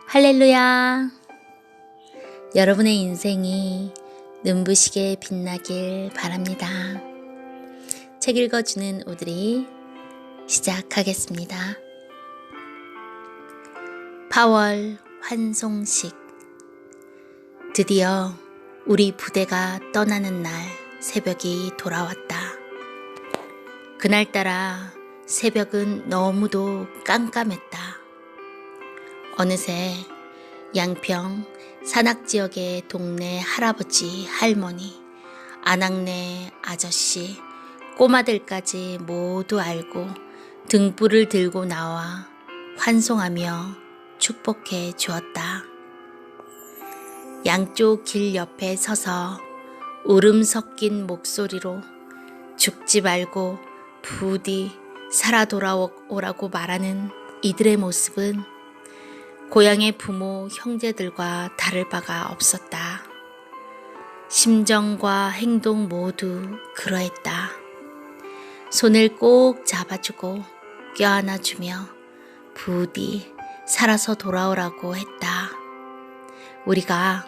할렐루야! 여러분의 인생이 눈부시게 빛나길 바랍니다. 책 읽어주는 오드리 시작하겠습니다. 파월 환송식. 드디어 우리 부대가 떠나는 날 새벽이 돌아왔다. 그날따라 새벽은 너무도 깜깜했다. 어느새 양평 산악지역의 동네 할아버지, 할머니, 아낙네 아저씨, 꼬마들까지 모두 알고 등불을 들고 나와 환송하며 축복해 주었다. 양쪽 길 옆에 서서 울음 섞인 목소리로 죽지 말고 부디 살아 돌아오라고 말하는 이들의 모습은 고향의 부모, 형제들과 다를 바가 없었다. 심정과 행동 모두 그러했다. 손을 꼭 잡아주고 껴안아주며 부디 살아서 돌아오라고 했다. 우리가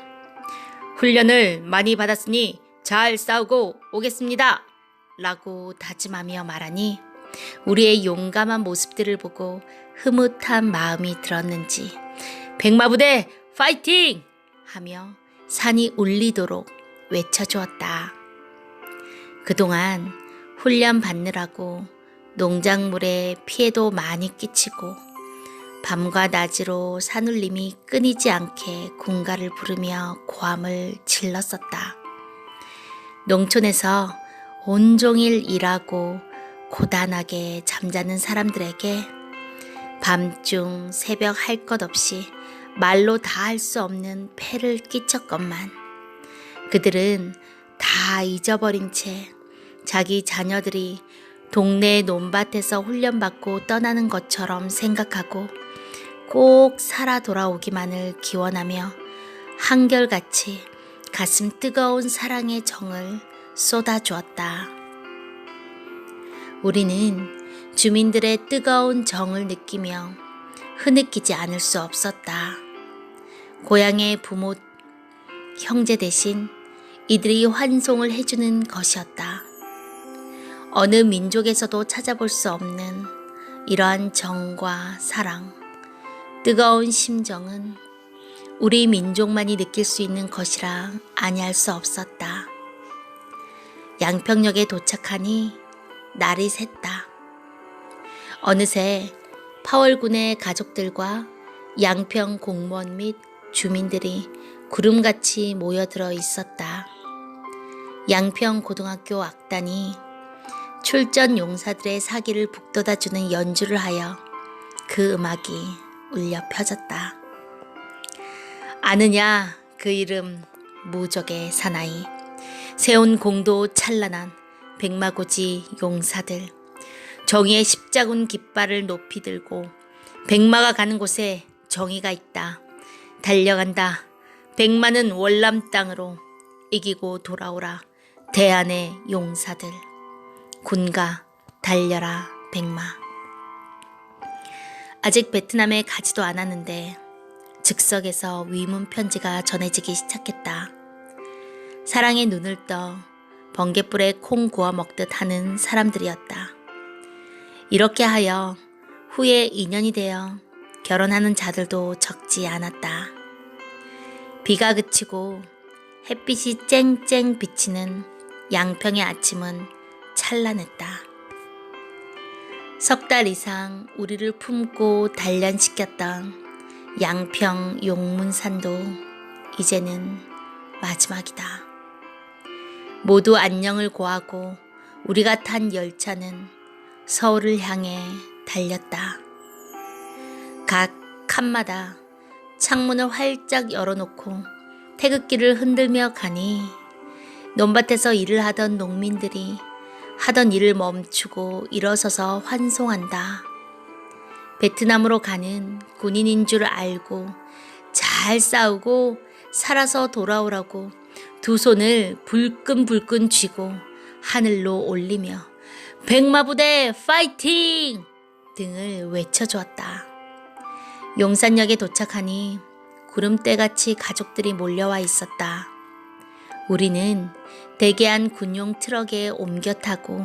훈련을 많이 받았으니 잘 싸우고 오겠습니다 라고 다짐하며 말하니 우리의 용감한 모습들을 보고 흐뭇한 마음이 들었는지 백마부대 파이팅! 하며 산이 울리도록 외쳐주었다. 그동안 훈련 받느라고 농작물에 피해도 많이 끼치고 밤과 낮으로 산울림이 끊이지 않게 군가를 부르며 고함을 질렀었다. 농촌에서 온종일 일하고 고단하게 잠자는 사람들에게 밤중 새벽 할 것 없이 말로 다 할 수 없는 폐를 끼쳤건만 그들은 다 잊어버린 채 자기 자녀들이 동네 논밭에서 훈련받고 떠나는 것처럼 생각하고 꼭 살아 돌아오기만을 기원하며 한결같이 가슴 뜨거운 사랑의 정을 쏟아주었다. 우리는 주민들의 뜨거운 정을 느끼며 흐느끼지 않을 수 없었다. 고향의 부모, 형제 대신 이들이 환송을 해주는 것이었다. 어느 민족에서도 찾아볼 수 없는 이러한 정과 사랑, 뜨거운 심정은 우리 민족만이 느낄 수 있는 것이라 아니할 수 없었다. 양평역에 도착하니 날이 샜다. 어느새 파월군의 가족들과 양평 공무원 및 주민들이 구름같이 모여들어 있었다. 양평 고등학교 악단이 출전 용사들의 사기를 북돋아주는 연주를 하여 그 음악이 울려 펴졌다. 아느냐 그 이름 무적의 사나이, 세운 공도 찬란한 백마고지 용사들, 정의의 십자군 깃발을 높이 들고 백마가 가는 곳에 정의가 있다. 달려간다. 백마는 월남 땅으로 이기고 돌아오라. 대한의 용사들. 군가 달려라 백마. 아직 베트남에 가지도 않았는데 즉석에서 위문 편지가 전해지기 시작했다. 사랑에 눈을 떠 번갯불에 콩 구워 먹듯 하는 사람들이었다. 이렇게 하여 후에 인연이 되어 결혼하는 자들도 적지 않았다. 비가 그치고 햇빛이 쨍쨍 비치는 양평의 아침은 찬란했다. 석 달 이상 우리를 품고 단련시켰던 양평 용문산도 이제는 마지막이다. 모두 안녕을 고하고 우리가 탄 열차는 서울을 향해 달렸다. 각 칸마다 창문을 활짝 열어놓고 태극기를 흔들며 가니 논밭에서 일을 하던 농민들이 하던 일을 멈추고 일어서서 환송한다. 베트남으로 가는 군인인 줄 알고 잘 싸우고 살아서 돌아오라고 두 손을 불끈불끈 쥐고 하늘로 올리며 백마부대 파이팅! 등을 외쳐주었다. 용산역에 도착하니 구름대같이 가족들이 몰려와 있었다. 우리는 대게한 군용 트럭에 옮겨 타고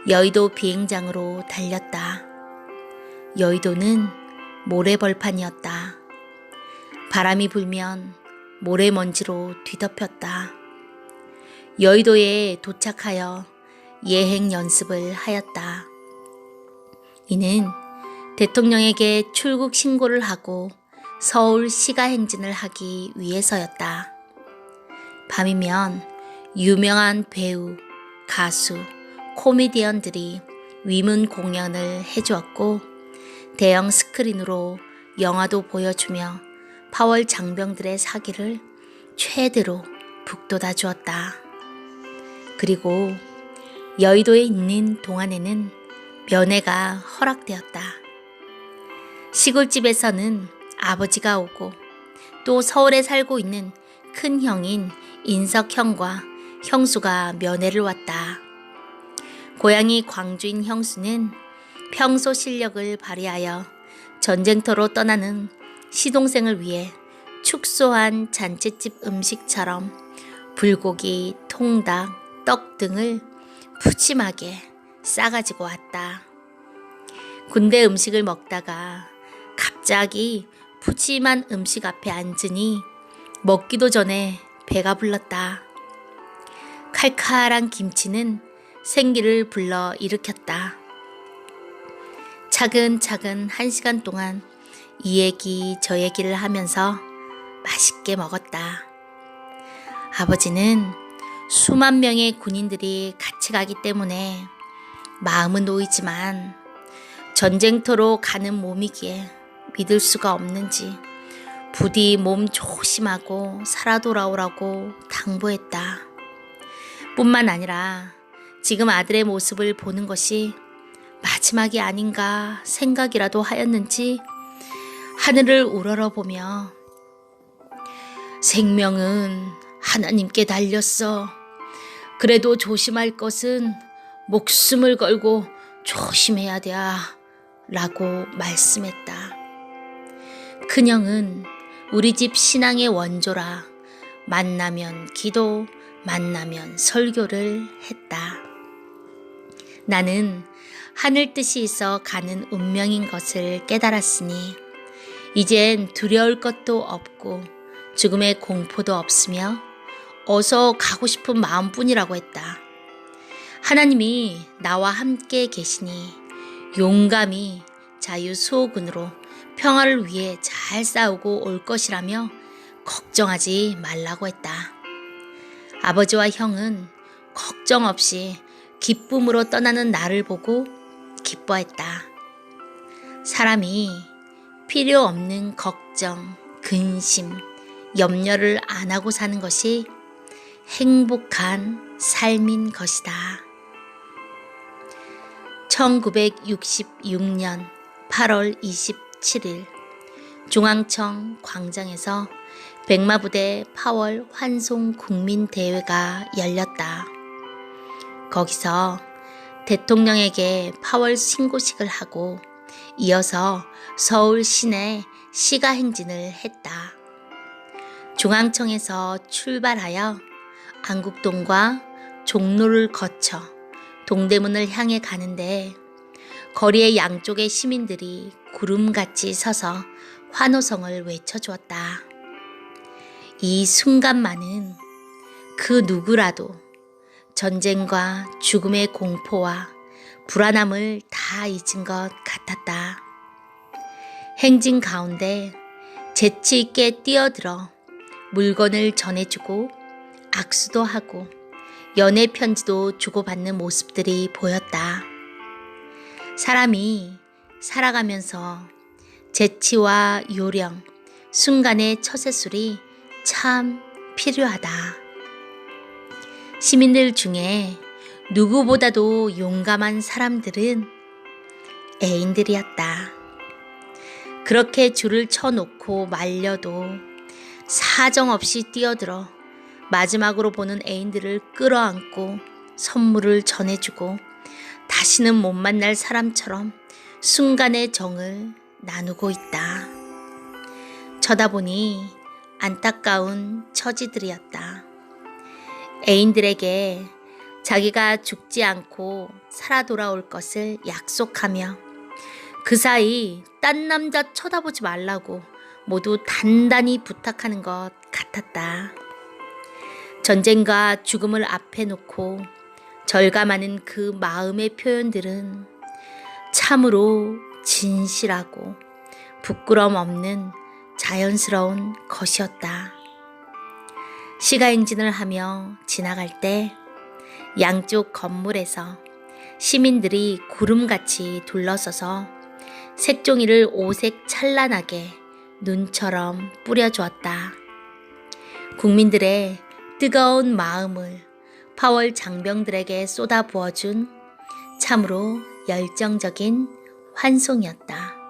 여의도 비행장으로 달렸다. 여의도는 모래벌판이었다. 바람이 불면 모래먼지로 뒤덮였다. 여의도에 도착하여 예행 연습을 하였다. 이는 대통령에게 출국 신고를 하고 서울 시가 행진을 하기 위해서였다. 밤이면 유명한 배우, 가수, 코미디언들이 위문 공연을 해주었고 대형 스크린으로 영화도 보여주며 파월 장병들의 사기를 최대로 북돋아 주었다. 그리고 여의도에 있는 동안에는 면회가 허락되었다. 시골집에서는 아버지가 오고 또 서울에 살고 있는 큰 형인 인석 형과 형수가 면회를 왔다. 고향이 광주인 형수는 평소 실력을 발휘하여 전쟁터로 떠나는 시동생을 위해 축소한 잔치집 음식처럼 불고기, 통닭, 떡 등을 푸짐하게 싸가지고 왔다. 군대 음식을 먹다가 갑자기 푸짐한 음식 앞에 앉으니 먹기도 전에 배가 불렀다. 칼칼한 김치는 생기를 불러 일으켰다. 차근차근 1시간 동안 이 얘기 저 얘기를 하면서 맛있게 먹었다. 아버지는 수만 명의 군인들이 같이 가기 때문에 마음은 놓이지만 전쟁터로 가는 몸이기에 믿을 수가 없는지 부디 몸 조심하고 살아 돌아오라고 당부했다. 뿐만 아니라 지금 아들의 모습을 보는 것이 마지막이 아닌가 생각이라도 하였는지 하늘을 우러러보며 생명은 하나님께 달렸어. 그래도 조심할 것은 목숨을 걸고 조심해야 돼 라고 말씀했다. 큰형은 우리 집 신앙의 원조라 만나면 기도, 만나면 설교를 했다. 나는 하늘 뜻이 있어 가는 운명인 것을 깨달았으니 이젠 두려울 것도 없고 죽음의 공포도 없으며 어서 가고 싶은 마음뿐이라고 했다. 하나님이 나와 함께 계시니 용감히 자유수호군으로 평화를 위해 잘 싸우고 올 것이라며 걱정하지 말라고 했다. 아버지와 형은 걱정 없이 기쁨으로 떠나는 나를 보고 기뻐했다. 사람이 필요 없는 걱정, 근심, 염려를 안 하고 사는 것이 행복한 삶인 것이다. 1966년 8월 27일 중앙청 광장에서 백마부대 파월 환송 국민대회가 열렸다. 거기서 대통령에게 파월 신고식을 하고 이어서 서울 시내 시가 행진을 했다. 중앙청에서 출발하여 안국동과 종로를 거쳐 동대문을 향해 가는데 거리의 양쪽의 시민들이 구름같이 서서 환호성을 외쳐주었다. 이 순간만은 그 누구라도 전쟁과 죽음의 공포와 불안함을 다 잊은 것 같았다. 행진 가운데 재치 있게 뛰어들어 물건을 전해주고 악수도 하고 연애 편지도 주고받는 모습들이 보였다. 사람이 살아가면서 재치와 요령, 순간의 처세술이 참 필요하다. 시민들 중에 누구보다도 용감한 사람들은 애인들이었다. 그렇게 줄을 쳐놓고 말려도 사정없이 뛰어들어 마지막으로 보는 애인들을 끌어안고 선물을 전해주고 다시는 못 만날 사람처럼 순간의 정을 나누고 있다. 쳐다보니 안타까운 처지들이었다. 애인들에게 자기가 죽지 않고 살아 돌아올 것을 약속하며 그 사이 딴 남자 쳐다보지 말라고 모두 단단히 부탁하는 것 같았다. 전쟁과 죽음을 앞에 놓고 절감하는 그 마음의 표현들은 참으로 진실하고 부끄럼 없는 자연스러운 것이었다. 시가행진을 하며 지나갈 때 양쪽 건물에서 시민들이 구름같이 둘러서서 색종이를 오색 찬란하게 눈처럼 뿌려주었다. 국민들의 뜨거운 마음을 파월 장병들에게 쏟아부어준 참으로 열정적인 환송이었다.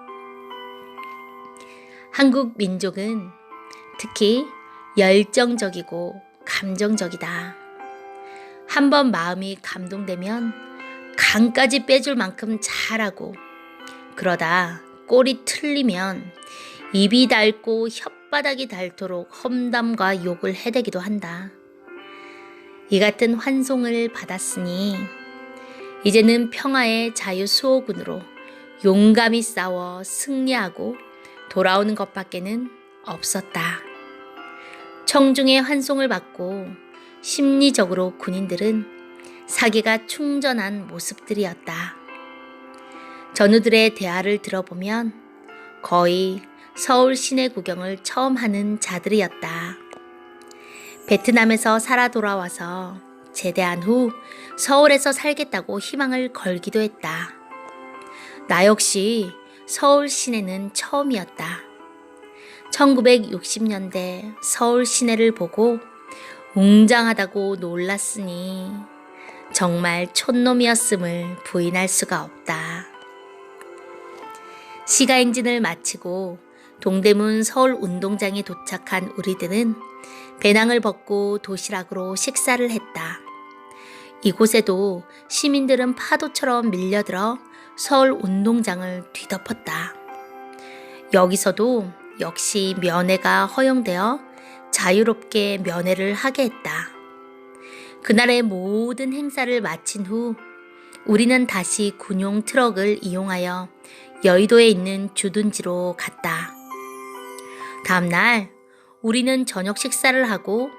한국 민족은 특히 열정적이고 감정적이다. 한번 마음이 감동되면 간까지 빼줄 만큼 잘하고 그러다 꼴이 틀리면 입이 닳고 혓바닥이 닳도록 험담과 욕을 해대기도 한다. 이 같은 환송을 받았으니 이제는 평화의 자유수호군으로 용감히 싸워 승리하고 돌아오는 것밖에는 없었다. 청중의 환송을 받고 심리적으로 군인들은 사기가 충전한 모습들이었다. 전우들의 대화를 들어보면 거의 서울 시내 구경을 처음 하는 자들이었다. 베트남에서 살아 돌아와서 제대한 후 서울에서 살겠다고 희망을 걸기도 했다. 나 역시 서울 시내는 처음이었다. 1960년대 서울 시내를 보고 웅장하다고 놀랐으니 정말 촌놈이었음을 부인할 수가 없다. 시가행진을 마치고 동대문 서울운동장에 도착한 우리들은 배낭을 벗고 도시락으로 식사를 했다. 이곳에도 시민들은 파도처럼 밀려들어 서울운동장을 뒤덮었다. 여기서도 역시 면회가 허용되어 자유롭게 면회를 하게 했다. 그날의 모든 행사를 마친 후 우리는 다시 군용 트럭을 이용하여 여의도에 있는 주둔지로 갔다. 다음 날 우리는 저녁 식사를 하고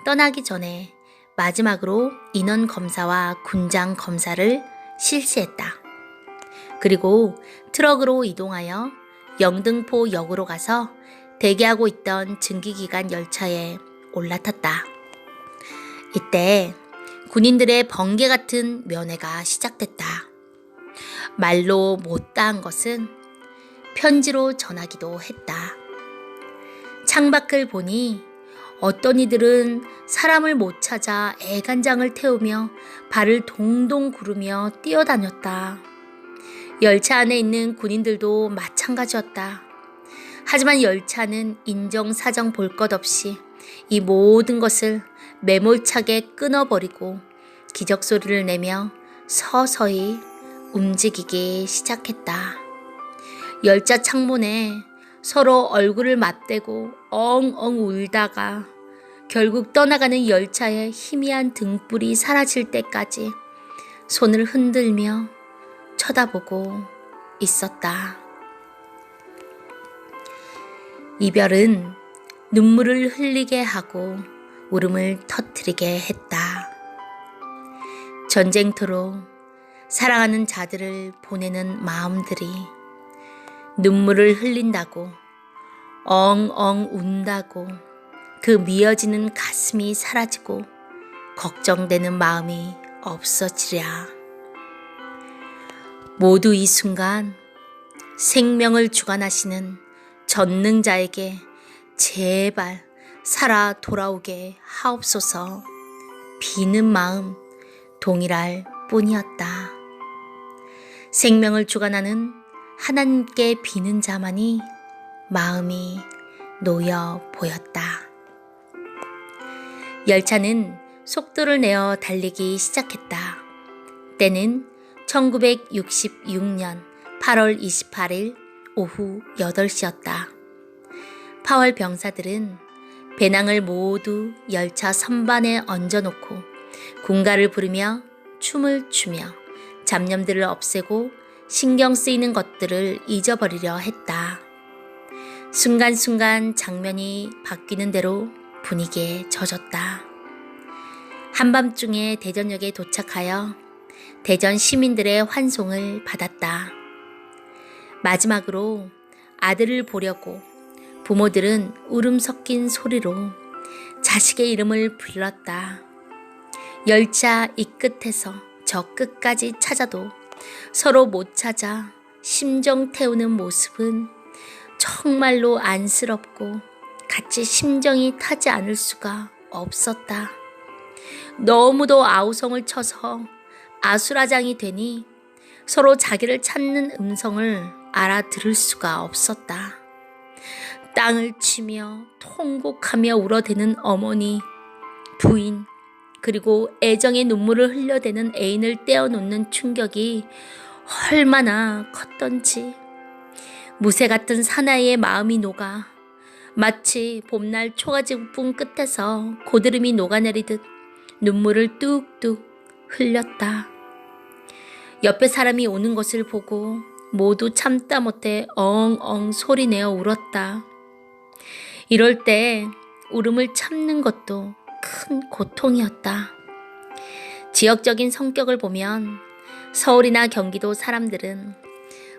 떠나기 전에 마지막으로 인원 검사와 군장 검사를 실시했다. 그리고 트럭으로 이동하여 영등포 역으로 가서 대기하고 있던 증기기관 열차에 올라탔다. 이때 군인들의 번개 같은 면회가 시작됐다. 말로 못다한 것은 편지로 전하기도 했다. 창밖을 보니 어떤 이들은 사람을 못 찾아 애간장을 태우며 발을 동동 구르며 뛰어다녔다. 열차 안에 있는 군인들도 마찬가지였다. 하지만 열차는 인정사정 볼 것 없이 이 모든 것을 매몰차게 끊어버리고 기적소리를 내며 서서히 움직이기 시작했다. 열차 창문에 서로 얼굴을 맞대고 엉엉 울다가 결국 떠나가는 열차의 희미한 등불이 사라질 때까지 손을 흔들며 쳐다보고 있었다. 이별은 눈물을 흘리게 하고 울음을 터뜨리게 했다. 전쟁터로 사랑하는 자들을 보내는 마음들이 눈물을 흘린다고 엉엉 운다고 그 미어지는 가슴이 사라지고 걱정되는 마음이 없어지랴. 모두 이 순간 생명을 주관하시는 전능자에게 제발 살아 돌아오게 하옵소서. 비는 마음 동일할 뿐이었다. 생명을 주관하는 하나님께 비는 자만이 마음이 놓여 보였다. 열차는 속도를 내어 달리기 시작했다. 때는 1966년 8월 28일 오후 8시였다. 파월 병사들은 배낭을 모두 열차 선반에 얹어놓고 군가를 부르며 춤을 추며 잡념들을 없애고 신경 쓰이는 것들을 잊어버리려 했다. 순간순간 장면이 바뀌는 대로 분위기에 젖었다. 한밤중에 대전역에 도착하여 대전 시민들의 환송을 받았다. 마지막으로 아들을 보려고 부모들은 울음 섞인 소리로 자식의 이름을 불렀다. 열차 이 끝에서 저 끝까지 찾아도 서로 못 찾아 심정 태우는 모습은 정말로 안쓰럽고 같이 심정이 타지 않을 수가 없었다. 너무도 아우성을 쳐서 아수라장이 되니 서로 자기를 찾는 음성을 알아들을 수가 없었다. 땅을 치며 통곡하며 울어대는 어머니, 부인, 그리고 애정의 눈물을 흘려대는 애인을 떼어놓는 충격이 얼마나 컸던지 무쇠 같은 사나이의 마음이 녹아 마치 봄날 초가지뿐 끝에서 고드름이 녹아내리듯 눈물을 뚝뚝 흘렸다. 옆에 사람이 오는 것을 보고 모두 참다 못해 엉엉 소리내어 울었다. 이럴 때 울음을 참는 것도 큰 고통이었다. 지역적인 성격을 보면 서울이나 경기도 사람들은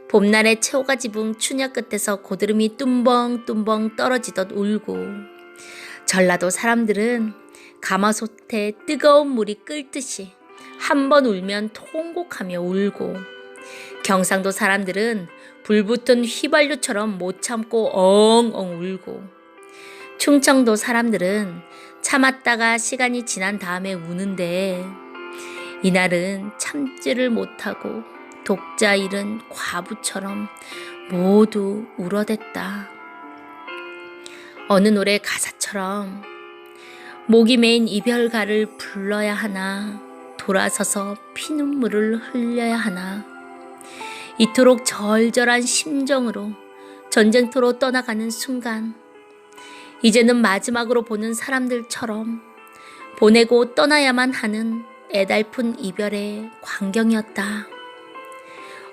봄날의 초가지붕 추녀 끝에서 고드름이 뚱벙뚱벙 떨어지듯 울고, 전라도 사람들은 가마솥에 뜨거운 물이 끓듯이 한 번 울면 통곡하며 울고, 경상도 사람들은 불붙은 휘발유처럼 못 참고 엉엉 울고, 충청도 사람들은 참았다가 시간이 지난 다음에 우는데 이날은 참지를 못하고 독자 잃은 과부처럼 모두 울어댔다. 어느 노래 가사처럼 목이 메인 이별가를 불러야 하나, 돌아서서 피눈물을 흘려야 하나, 이토록 절절한 심정으로 전쟁터로 떠나가는 순간 이제는 마지막으로 보는 사람들처럼 보내고 떠나야만 하는 애달픈 이별의 광경이었다.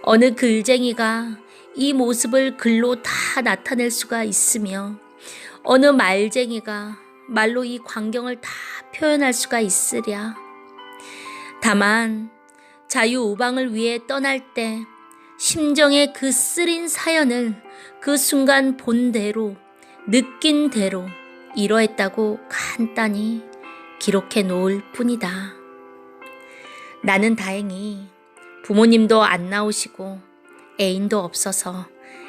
어느 글쟁이가 이 모습을 글로 다 나타낼 수가 있으며 어느 말쟁이가 말로 이 광경을 다 표현할 수가 있으랴. 다만 자유우방을 위해 떠날 때 심정의 그 쓰린 사연을 그 순간 본 대로 느낀 대로 이러했다고 간단히 기록해 놓을 뿐이다. 나는 다행히 부모님도 안 나오시고 애인도 없어서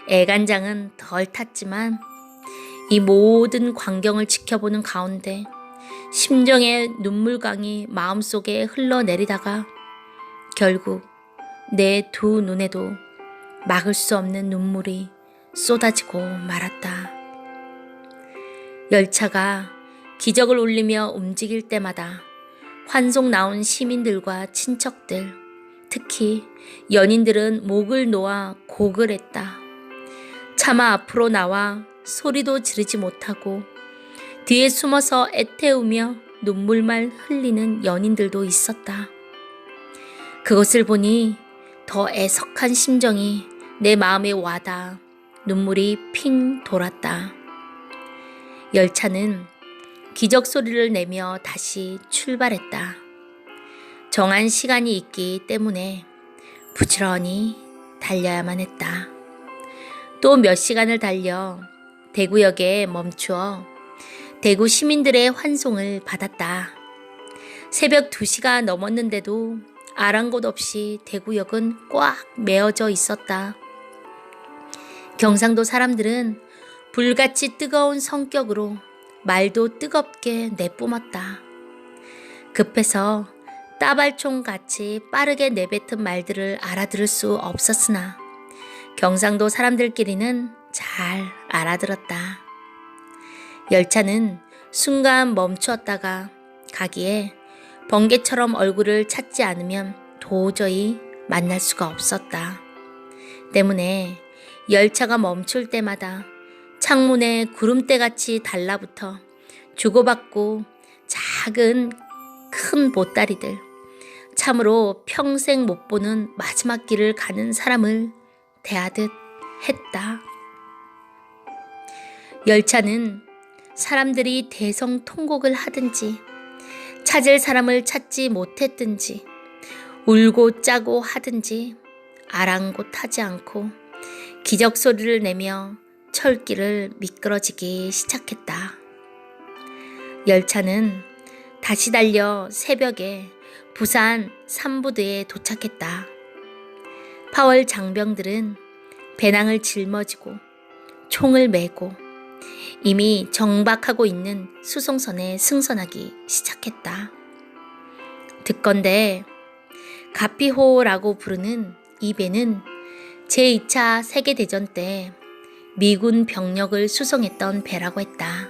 애간장은 덜 탔지만 이 모든 광경을 지켜보는 가운데 심정의 눈물강이 마음속에 흘러내리다가 결국 내 두 눈에도 막을 수 없는 눈물이 쏟아지고 말았다. 열차가 기적을 울리며 움직일 때마다 환송 나온 시민들과 친척들, 특히 연인들은 목을 놓아 곡을 했다. 차마 앞으로 나와 소리도 지르지 못하고 뒤에 숨어서 애태우며 눈물만 흘리는 연인들도 있었다. 그것을 보니 더 애석한 심정이 내 마음에 와닿아 눈물이 핑 돌았다. 열차는 기적 소리를 내며 다시 출발했다. 정한 시간이 있기 때문에 부지런히 달려야만 했다. 또 몇 시간을 달려 대구역에 멈추어 대구 시민들의 환송을 받았다. 새벽 2시가 넘었는데도 아랑곳 없이 대구역은 꽉 메어져 있었다. 경상도 사람들은 불같이 뜨거운 성격으로 말도 뜨겁게 내뿜었다. 급해서 따발총같이 빠르게 내뱉은 말들을 알아들을 수 없었으나 경상도 사람들끼리는 잘 알아들었다. 열차는 순간 멈추었다가 가기에 번개처럼 얼굴을 찾지 않으면 도저히 만날 수가 없었다. 때문에 열차가 멈출 때마다 창문에 구름대같이 달라붙어 주고받고 작은 큰 보따리들, 참으로 평생 못 보는 마지막 길을 가는 사람을 대하듯 했다. 열차는 사람들이 대성통곡을 하든지 찾을 사람을 찾지 못했든지 울고 짜고 하든지 아랑곳하지 않고 기적소리를 내며 철길을 미끄러지기 시작했다. 열차는 다시 달려 새벽에 부산 삼부드에 도착했다. 파월 장병들은 배낭을 짊어지고 총을 메고 이미 정박하고 있는 수송선에 승선하기 시작했다. 듣건대 가피호라고 부르는 이 배는 제2차 세계대전 때 미군 병력을 수송했던 배라고 했다.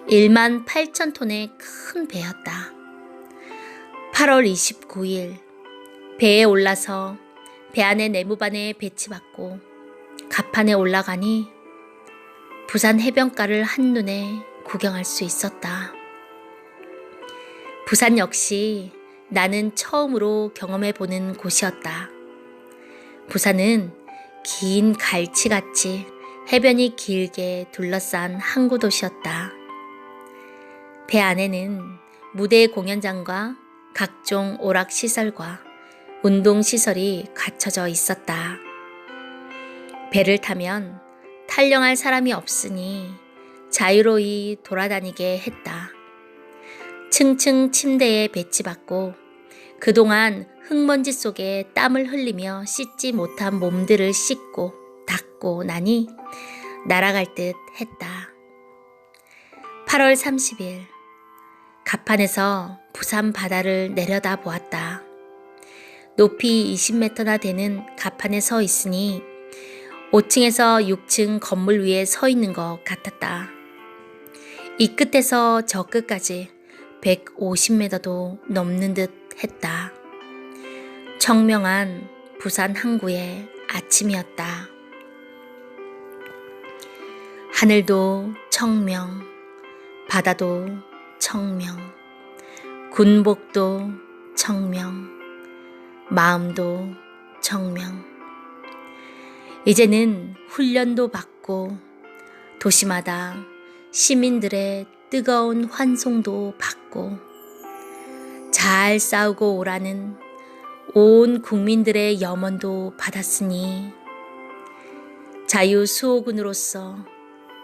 1만 8천 톤의 큰 배였다. 8월 29일 배에 올라서 배 안의 내무반에 배치받고 갑판에 올라가니 부산 해변가를 한눈에 구경할 수 있었다. 부산 역시 나는 처음으로 경험해보는 곳이었다. 부산은 긴 갈치같이 해변이 길게 둘러싼 항구 도시였다. 배 안에는 무대 공연장과 각종 오락시설과 운동시설이 갖춰져 있었다. 배를 타면 탈영할 사람이 없으니 자유로이 돌아다니게 했다. 층층 침대에 배치받고 그동안 흙먼지 속에 땀을 흘리며 씻지 못한 몸들을 씻고 닦고 나니 날아갈 듯 했다. 8월 30일 갑판에서 부산 바다를 내려다 보았다. 높이 20m나 되는 갑판에 서 있으니 5층에서 6층 건물 위에 서 있는 것 같았다. 이 끝에서 저 끝까지 150m도 넘는 듯 했다. 청명한 부산 항구의 아침이었다. 하늘도 청명, 바다도 청명, 군복도 청명, 마음도 청명. 이제는 훈련도 받고 도시마다 시민들의 뜨거운 환송도 받고 잘 싸우고 오라는 온 국민들의 염원도 받았으니 자유수호군으로서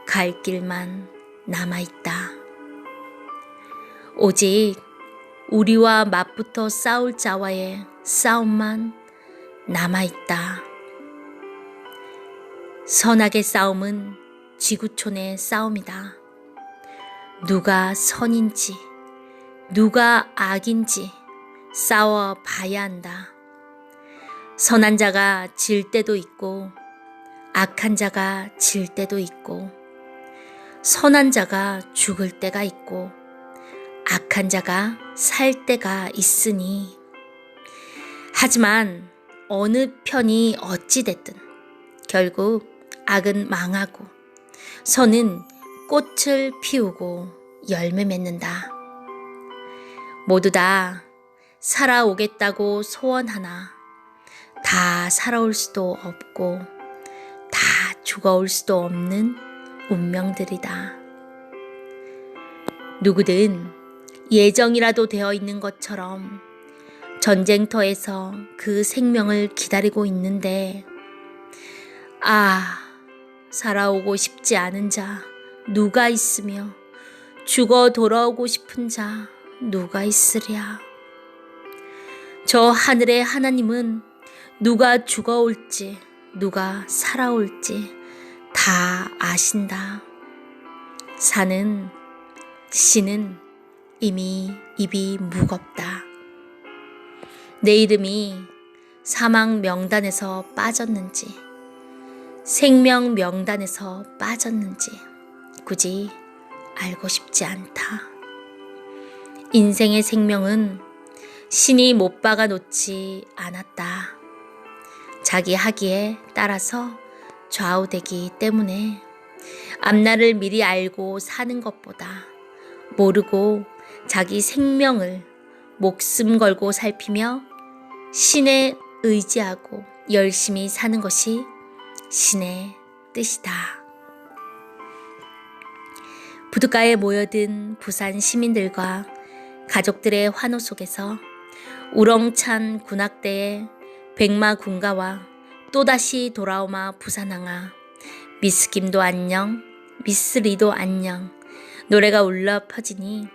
갈 길만 남아있다. 오직 우리와 맞붙어 싸울 자와의 싸움만 남아있다. 선악의 싸움은 지구촌의 싸움이다. 누가 선인지 누가 악인지 싸워 봐야 한다. 선한 자가 질 때도 있고 악한 자가 질 때도 있고 선한 자가 죽을 때가 있고 악한 자가 살 때가 있으니 하지만 어느 편이 어찌됐든 결국 악은 망하고 선은 꽃을 피우고 열매 맺는다. 모두 다 살아오겠다고 소원하나 다 살아올 수도 없고 다 죽어올 수도 없는 운명들이다. 누구든 예정이라도 되어 있는 것처럼 전쟁터에서 그 생명을 기다리고 있는데 살아오고 싶지 않은 자 누가 있으며 죽어 돌아오고 싶은 자 누가 있으랴. 저 하늘의 하나님은 누가 죽어올지 누가 살아올지 다 아신다. 사는 씨는 이미 입이 무겁다. 내 이름이 사망 명단에서 빠졌는지 생명 명단에서 빠졌는지 굳이 알고 싶지 않다. 인생의 생명은 신이 못 박아 놓지 않았다. 자기 하기에 따라서 좌우되기 때문에 앞날을 미리 알고 사는 것보다 모르고 자기 생명을 목숨 걸고 살피며 신에 의지하고 열심히 사는 것이 신의 뜻이다. 부둣가에 모여든 부산 시민들과 가족들의 환호 속에서 우렁찬 군악대의 백마 군가와 또다시 돌아오마 부산항아 미스김도 안녕 미스리도 안녕 노래가 울려 퍼지니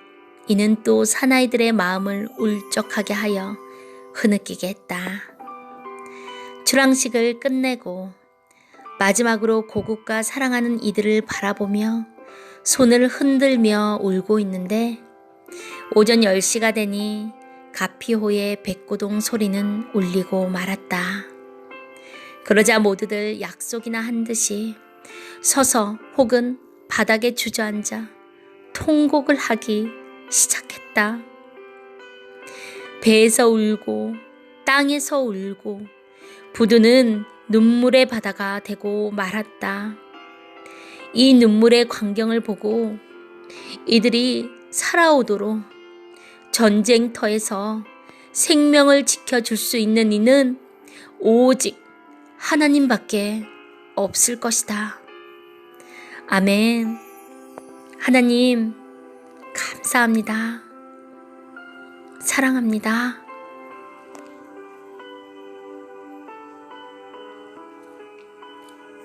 이는 또 사나이들의 마음을 울적하게 하여 흐느끼게 했다. 출항식을 끝내고 마지막으로 고국과 사랑하는 이들을 바라보며 손을 흔들며 울고 있는데 오전 10시가 되니 가피호의 백고동 소리는 울리고 말았다. 그러자 모두들 약속이나 한 듯이 서서 혹은 바닥에 주저앉아 통곡을 하기 시작했다. 배에서 울고 땅에서 울고 부두는 눈물의 바다가 되고 말았다. 이 눈물의 광경을 보고 이들이 살아오도록 전쟁터에서 생명을 지켜줄 수 있는 이는 오직 하나님밖에 없을 것이다. 아멘. 하나님, 감사합니다. 사랑합니다.